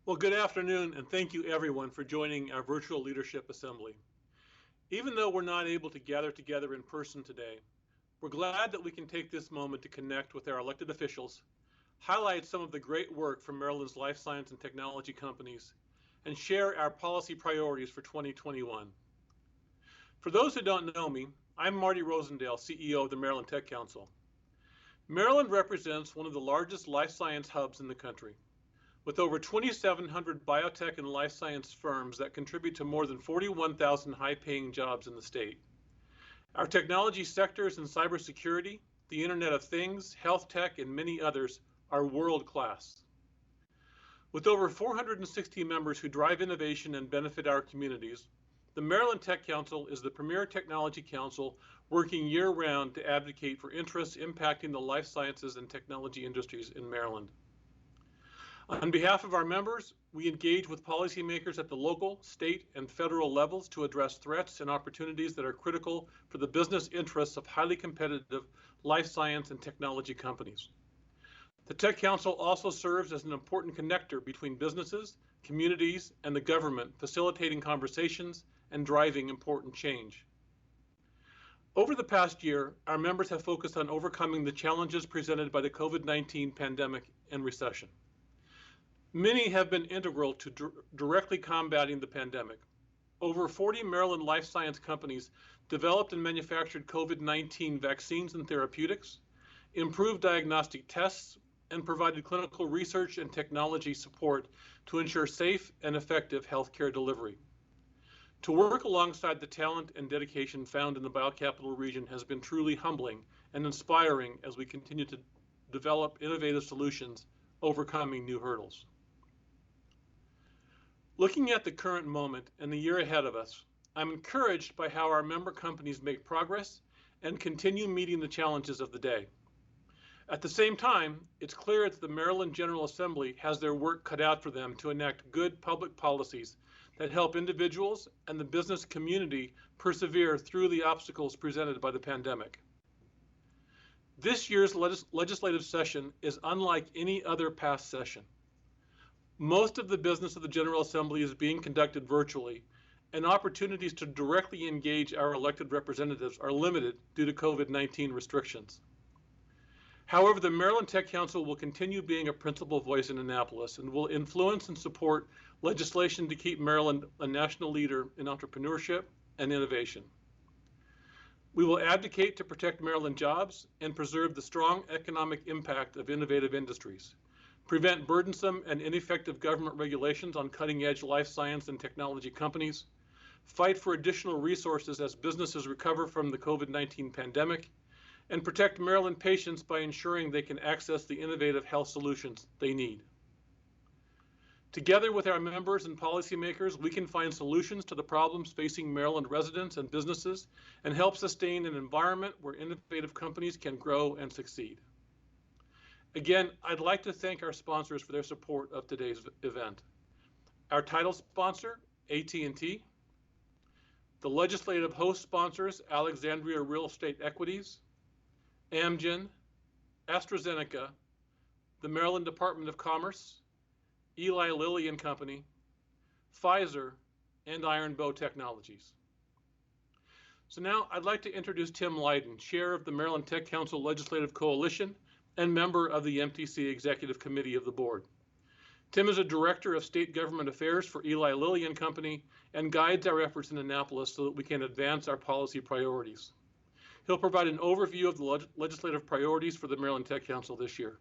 Well, good afternoon, and thank you everyone for joining our virtual leadership assembly. Even though we're not able to gather together in person today, we're glad that we can take this moment to connect with our elected officials, highlight some of the great work from Maryland's life science and technology companies, and share our policy priorities for 2021. For those who don't know me, I'm Marty Rosendale, CEO of the Maryland Tech Council. Maryland represents one of the largest life science hubs in the country, with over 2,700 biotech and life science firms that contribute to more than 41,000 high-paying jobs in the state. Our technology sectors in cybersecurity, the Internet of Things, health tech, and many others are world-class. With over 460 members who drive innovation and benefit our communities, the Maryland Tech Council is the premier technology council working year-round to advocate for interests impacting the life sciences and technology industries in Maryland. On behalf of our members, we engage with policymakers at the local, state, and federal levels to address threats and opportunities that are critical for the business interests of highly competitive life science and technology companies. The Tech Council also serves as an important connector between businesses, communities, and the government, facilitating conversations and driving important change. Over the past year, our members have focused on overcoming the challenges presented by the COVID-19 pandemic and recession. Many have been integral to directly combating the pandemic. Over 40 Maryland life science companies developed and manufactured COVID-19 vaccines and therapeutics, improved diagnostic tests, and provided clinical research and technology support to ensure safe and effective healthcare delivery. To work alongside the talent and dedication found in the BioCapital region has been truly humbling and inspiring as we continue to develop innovative solutions, overcoming new hurdles. Looking at the current moment and the year ahead of us, I'm encouraged by how our member companies make progress and continue meeting the challenges of the day. At the same time, it's clear that the Maryland General Assembly has their work cut out for them to enact good public policies that help individuals and the business community persevere through the obstacles presented by the pandemic. This year's legislative session is unlike any other past session. Most of the business of the General Assembly is being conducted virtually, and opportunities to directly engage our elected representatives are limited due to COVID-19 restrictions. However, the Maryland Tech Council will continue being a principal voice in Annapolis and will influence and support legislation to keep Maryland a national leader in entrepreneurship and innovation. We will advocate to protect Maryland jobs and preserve the strong economic impact of innovative industries, prevent burdensome and ineffective government regulations on cutting-edge life science and technology companies, fight for additional resources as businesses recover from the COVID-19 pandemic, and protect Maryland patients by ensuring they can access the innovative health solutions they need. Together with our members and policymakers, we can find solutions to the problems facing Maryland residents and businesses and help sustain an environment where innovative companies can grow and succeed. Again, I'd like to thank our sponsors for their support of today's event. Our title sponsor, AT&T, the legislative host sponsors, Alexandria Real Estate Equities, Amgen, AstraZeneca, the Maryland Department of Commerce, Eli Lilly and Company, Pfizer, and Iron Bow Technologies. So now I'd like to introduce Tim Lydon, Chair of the Maryland Tech Council Legislative Coalition and member of the MTC Executive Committee of the Board. Tim is a Director of State Government Affairs for Eli Lilly and Company and guides our efforts in Annapolis so that we can advance our policy priorities. He'll provide an overview of the legislative priorities for the Maryland Tech Council this year.